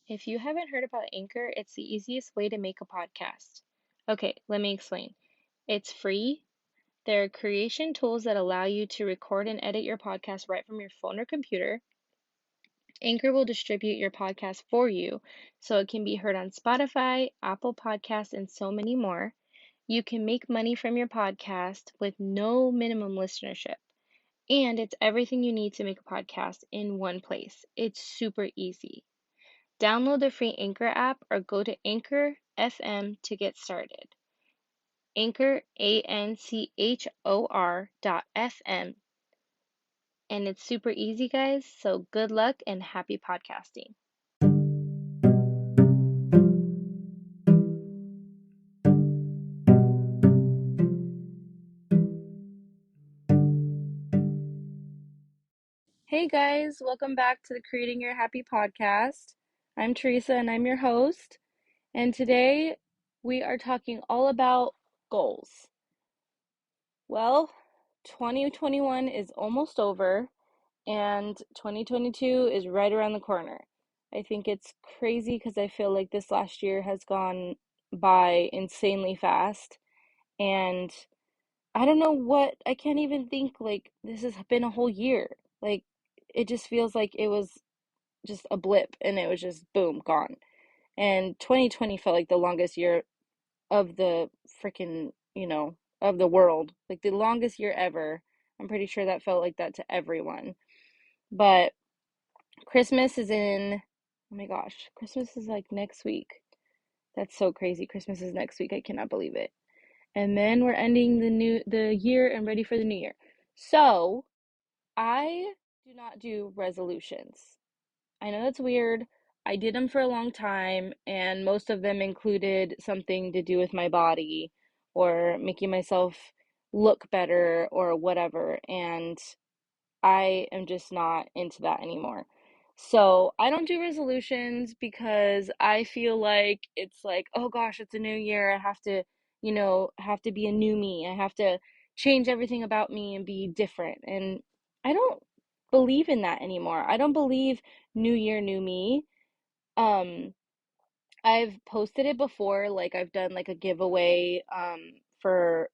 If you haven't heard about Anchor, it's the easiest way to make a podcast. Okay, let me explain. It's free. There are creation tools that allow you to record and edit your podcast right from your phone or computer. Anchor will distribute your podcast for you so it can be heard on Spotify, Apple Podcasts, and so many more. You can make money from your podcast with no minimum listenership. And it's everything you need to make a podcast in one place. It's super easy. Download the free Anchor app or go to Anchor FM to get started. Anchor, ANCHOR.FM. And it's super easy, guys. So good luck and happy podcasting. Hey guys, welcome back to the Creating Your Happy podcast. I'm Teresa and I'm your host. And today we are talking all about goals. Well, 2021 is almost over and 2022 is right around the corner. I think it's crazy because I feel like this last year has gone by insanely fast. And I don't know what, I can't even think like this has been a whole year. Like, it just feels like it was just a blip and it was just boom, gone. And 2020 felt like the longest year of the freaking, of the world, like the longest year ever. I'm pretty sure that felt like that to everyone. But Christmas is in, oh my gosh, Christmas is like next week. That's so crazy. Christmas is next week. I cannot believe it. And then we're ending the year and ready for the new year. So, I do not do resolutions. I know that's weird. I did them for a long time, and most of them included something to do with my body or making myself look better or whatever. And I am just not into that anymore. So I don't do resolutions because I feel like it's like, oh gosh, it's a new year. I have to, have to be a new me. I have to change everything about me and be different. And I don't believe in that anymore. I don't believe new year, new me. Um, I've posted it before, like I've done like a giveaway for,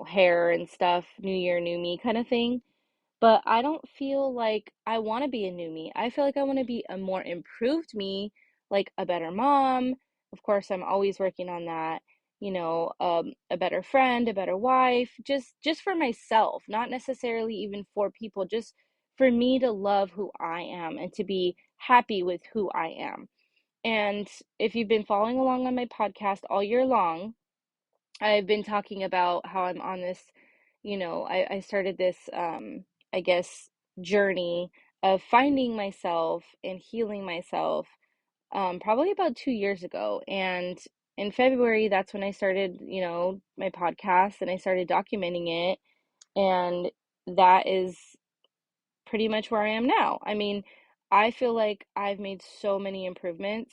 hair and stuff, new year, new me kind of thing. But I don't feel like I want to be a new me. I feel like I want to be a more improved me, like a better mom. Of course, I'm always working on that. A better friend, a better wife, just for myself, not necessarily even for people, just for me to love who I am and to be happy with who I am. And if you've been following along on my podcast all year long, I've been talking about how I'm on this, I started this, I guess, journey of finding myself and healing myself, probably about 2 years ago. And in February, that's when I started, my podcast and I started documenting it. And that is pretty much where I am now. I mean, I feel like I've made so many improvements,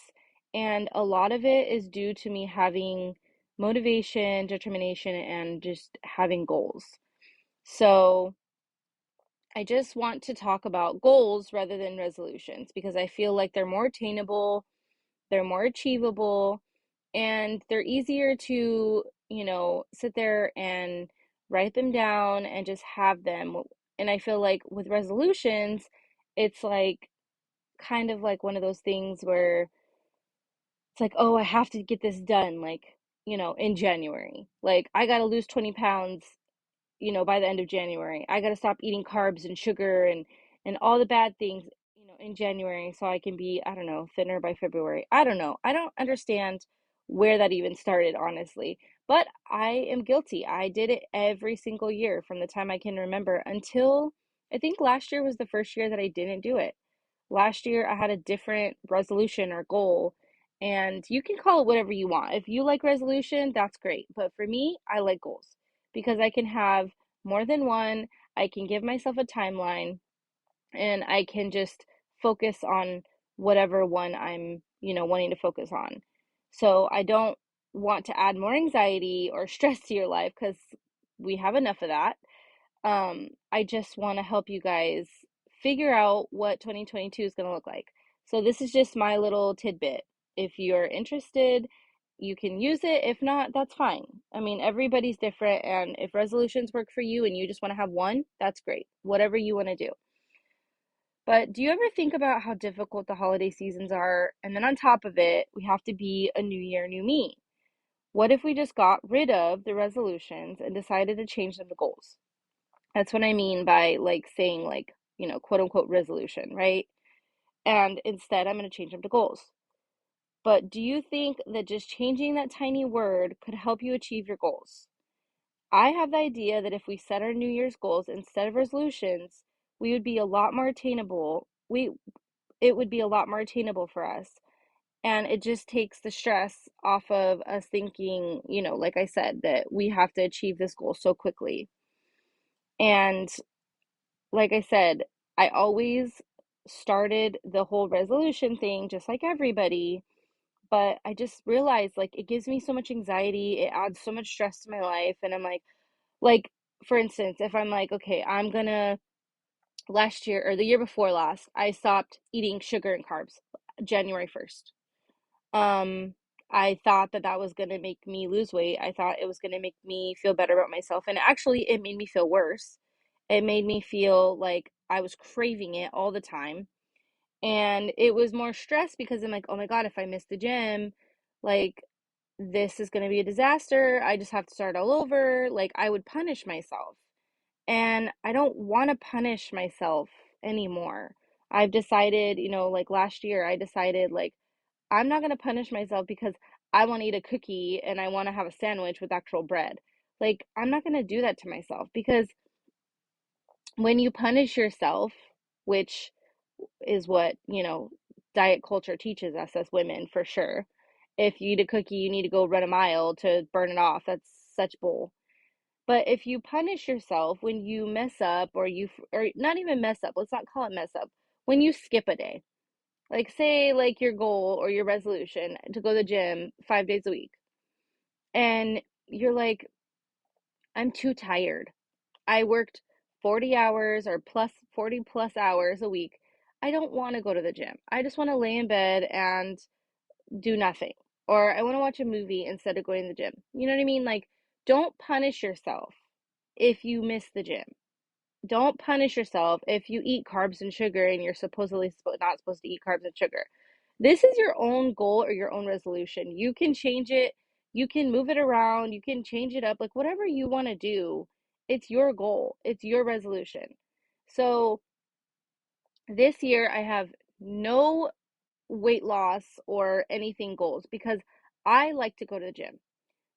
and a lot of it is due to me having motivation, determination, and just having goals. So, I just want to talk about goals rather than resolutions because I feel like they're more attainable, they're more achievable, and they're easier to, sit there and write them down and just have them. And I feel like with resolutions, it's like kind of like one of those things where it's like, oh, I have to get this done, like, in January. Like, I got to lose 20 pounds, by the end of January. I got to stop eating carbs and sugar and all the bad things, in January so I can be, I don't know, thinner by February. I don't know. I don't understand where that even started, honestly. But I am guilty. I did it every single year from the time I can remember until I think last year was the first year that I didn't do it. Last year, I had a different resolution or goal, and you can call it whatever you want. If you like resolution, that's great. But for me, I like goals because I can have more than one. I can give myself a timeline and I can just focus on whatever one I'm, wanting to focus on. So I don't want to add more anxiety or stress to your life because we have enough of that. I just want to help you guys figure out what 2022 is going to look like. So this is just my little tidbit. If you're interested, you can use it. If not, that's fine. I mean, everybody's different, and if resolutions work for you and you just want to have one, that's great. Whatever you want to do. But do you ever think about how difficult the holiday seasons are? And then on top of it, we have to be a new year, new me. What if we just got rid of the resolutions and decided to change them to goals? That's what I mean by like saying like, quote unquote resolution, right? And instead, I'm going to change them to goals. But do you think that just changing that tiny word could help you achieve your goals? I have the idea that if we set our New Year's goals instead of resolutions, we would be a lot more attainable. It would be a lot more attainable for us. And it just takes the stress off of us thinking, like I said, that we have to achieve this goal so quickly. And like I said, I always started the whole resolution thing just like everybody, but I just realized like it gives me so much anxiety, it adds so much stress to my life, and I'm like for instance, if I'm like, okay, I'm gonna last year or the year before last, I stopped eating sugar and carbs January 1st. Um, I thought that that was gonna make me lose weight. I thought it was gonna make me feel better about myself, and actually, it made me feel worse. It made me feel like I was craving it all the time, and it was more stress because I'm like, oh my God, if I miss the gym, like this is gonna be a disaster. I just have to start all over. Like I would punish myself, and I don't want to punish myself anymore. I've decided, like last year, I decided like I'm not going to punish myself because I want to eat a cookie and I want to have a sandwich with actual bread. Like, I'm not going to do that to myself because when you punish yourself, which is what, diet culture teaches us as women for sure. If you eat a cookie, you need to go run a mile to burn it off. That's such bull. But if you punish yourself when you mess up or not even mess up, let's not call it mess up, when you skip a day, like say like your goal or your resolution to go to the gym 5 days a week, and you're like, I'm too tired. I worked 40 hours or plus 40 plus hours a week. I don't want to go to the gym. I just want to lay in bed and do nothing. Or I want to watch a movie instead of going to the gym. You know what I mean? Like, don't punish yourself if you miss the gym. Don't punish yourself if you eat carbs and sugar and you're supposedly not supposed to eat carbs and sugar. This is your own goal or your own resolution. You can change it, you can move it around, you can change it up, like whatever you want to do. It's your goal, it's your resolution. So this year, I have no weight loss or anything goals because I like to go to the gym.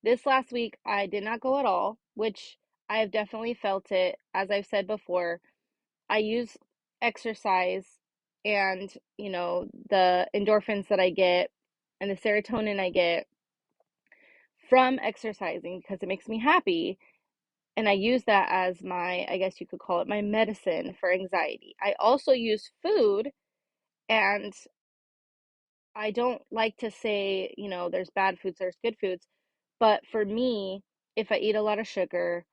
This last week, I did not go at all, which I have definitely felt it. As I've said before, I use exercise and, the endorphins that I get and the serotonin I get from exercising because it makes me happy. And I use that as my, I guess you could call it my medicine for anxiety. I also use food, and I don't like to say, there's bad foods, there's good foods. But for me, if I eat a lot of sugar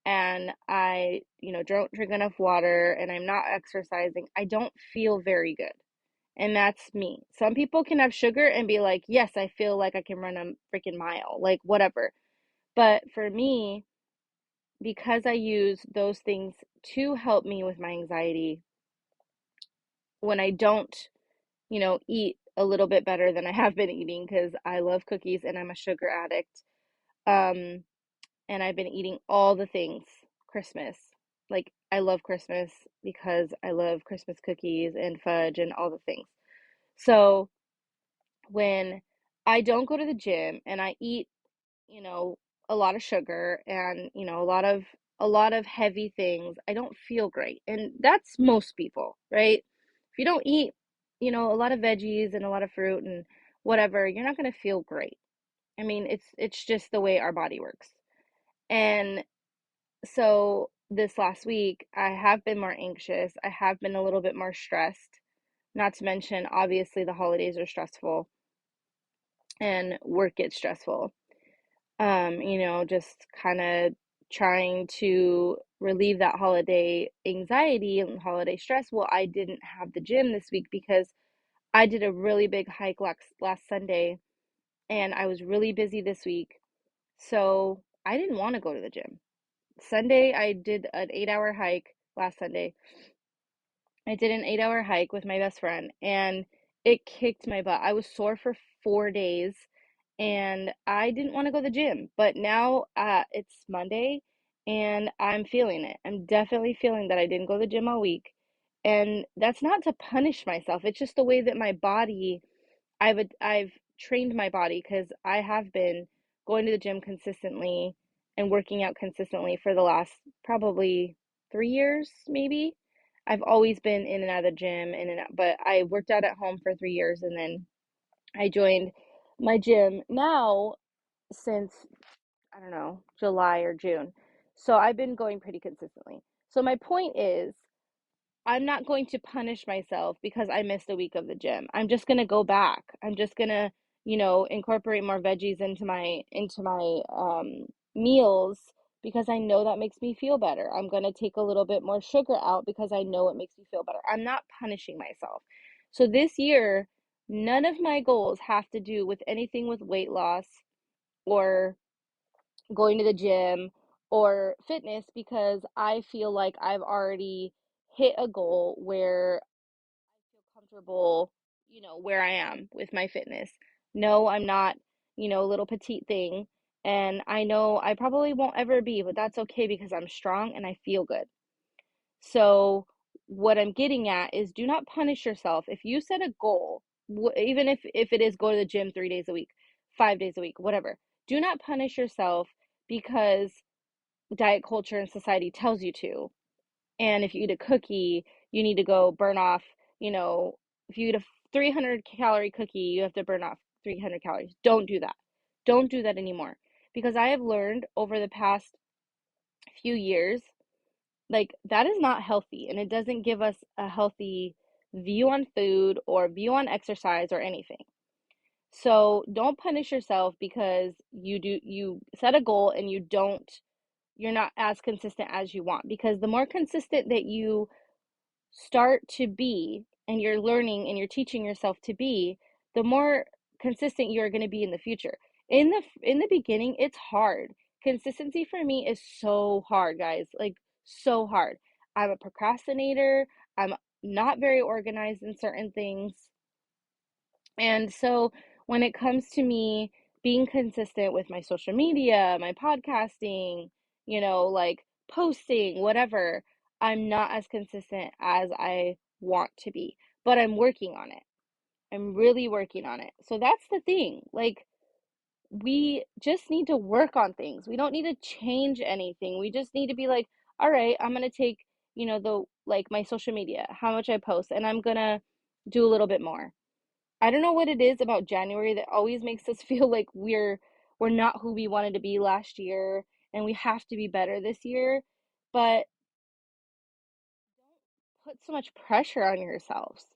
and I, don't drink enough water and I'm not exercising, I don't feel very good. And that's me. Some people can have sugar and be like, yes, I feel like I can run a freaking mile, like whatever. But for me, because I use those things to help me with my anxiety, when I don't, eat a little bit better than I have been eating, because I love cookies and I'm a sugar addict. Um, and I've been eating all the things Christmas. Like, I love Christmas because I love Christmas cookies and fudge and all the things. So, when I don't go to the gym and I eat, you know, a lot of sugar and, a lot of heavy things, I don't feel great. And that's most people, right? If you don't eat, a lot of veggies and a lot of fruit and whatever, you're not going to feel great. I mean, it's just the way our body works. And so this last week, I have been more anxious. I have been a little bit more stressed. Not to mention, obviously, the holidays are stressful and work gets stressful. Just kind of trying to relieve that holiday anxiety and holiday stress. Well, I didn't have the gym this week because I did a really big hike last Sunday, and I was really busy this week, so I didn't want to go to the gym. Sunday, I did an 8-hour hike last Sunday. I did an 8-hour hike with my best friend, and it kicked my butt. I was sore for 4 days, and I didn't want to go to the gym. But now it's Monday, and I'm feeling it. I'm definitely feeling that I didn't go to the gym all week. And that's not to punish myself. It's just the way that my body I've trained my body because I have been going to the gym consistently and working out consistently for the last probably 3 years, maybe. I've always been in and out of the gym, in and out, but I worked out at home for 3 years and then I joined my gym now since, I don't know, July or June. So I've been going pretty consistently. So my point is, I'm not going to punish myself because I missed a week of the gym. I'm just going to go back. I'm just going to, incorporate more veggies into my meals because I know that makes me feel better. I'm going to take a little bit more sugar out because I know it makes me feel better. I'm not punishing myself. So this year, none of my goals have to do with anything with weight loss or going to the gym or fitness because I feel like I've already hit a goal where I feel comfortable, where I am with my fitness. No, I'm not, a little petite thing. And I know I probably won't ever be, but that's okay because I'm strong and I feel good. So, what I'm getting at is do not punish yourself. If you set a goal, even if it is go to the gym 3 days a week, 5 days a week, whatever, do not punish yourself because diet culture and society tells you to. And if you eat a cookie, you need to go burn off, you know, if you eat a 300-calorie cookie, you have to burn off 300 calories. Don't do that. Don't do that anymore. Because I have learned over the past few years, like that is not healthy and it doesn't give us a healthy view on food or view on exercise or anything. So don't punish yourself because you set a goal and you're not as consistent as you want because the more consistent that you start to be and you're learning and you're teaching yourself to be, the more consistent you're going to be in the future. In the beginning, it's hard. Consistency for me is so hard, guys. Like so hard. I'm a procrastinator. I'm not very organized in certain things. And so when it comes to me being consistent with my social media, my podcasting, like posting, whatever, I'm not as consistent as I want to be, but I'm working on it. I'm really working on it. So that's the thing. Like, we just need to work on things. We don't need to change anything. We just need to be like, all right, I'm going to take, my social media, how much I post, and I'm going to do a little bit more. I don't know what it is about January that always makes us feel like we're not who we wanted to be last year and we have to be better this year. But don't put so much pressure on yourselves.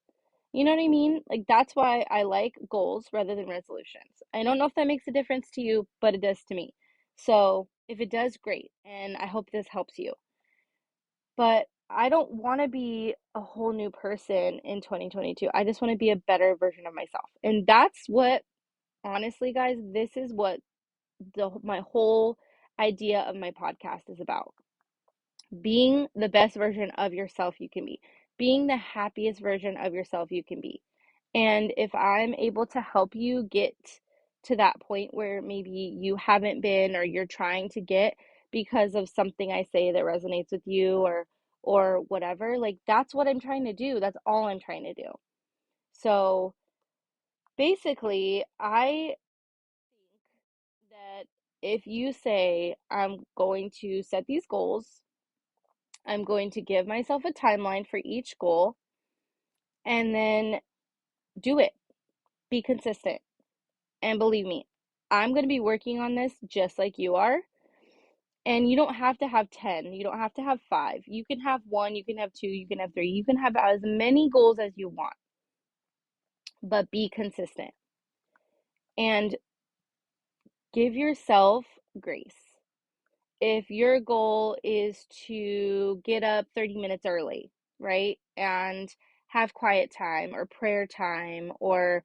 You know what I mean? Like that's why I like goals rather than resolutions. I don't know if that makes a difference to you, but it does to me. So, if it does, great. And I hope this helps you. But I don't want to be a whole new person in 2022. I just want to be a better version of myself. And that's what honestly, guys, this is what my whole idea of my podcast is about. Being the best version of yourself you can be. Being the happiest version of yourself you can be. And if I'm able to help you get to that point where maybe you haven't been or you're trying to get because of something I say that resonates with you or whatever, like that's what I'm trying to do. That's all I'm trying to do. So basically, I think that if you say, I'm going to set these goals, I'm going to give myself a timeline for each goal, and then do it, be consistent. And believe me, I'm going to be working on this just like you are. And you don't have to have 10, you don't have to have 5. You can have 1, you can have 2, you can have 3, you can have as many goals as you want, but be consistent and give yourself grace. If your goal is to get up 30 minutes early, right? And have quiet time or prayer time or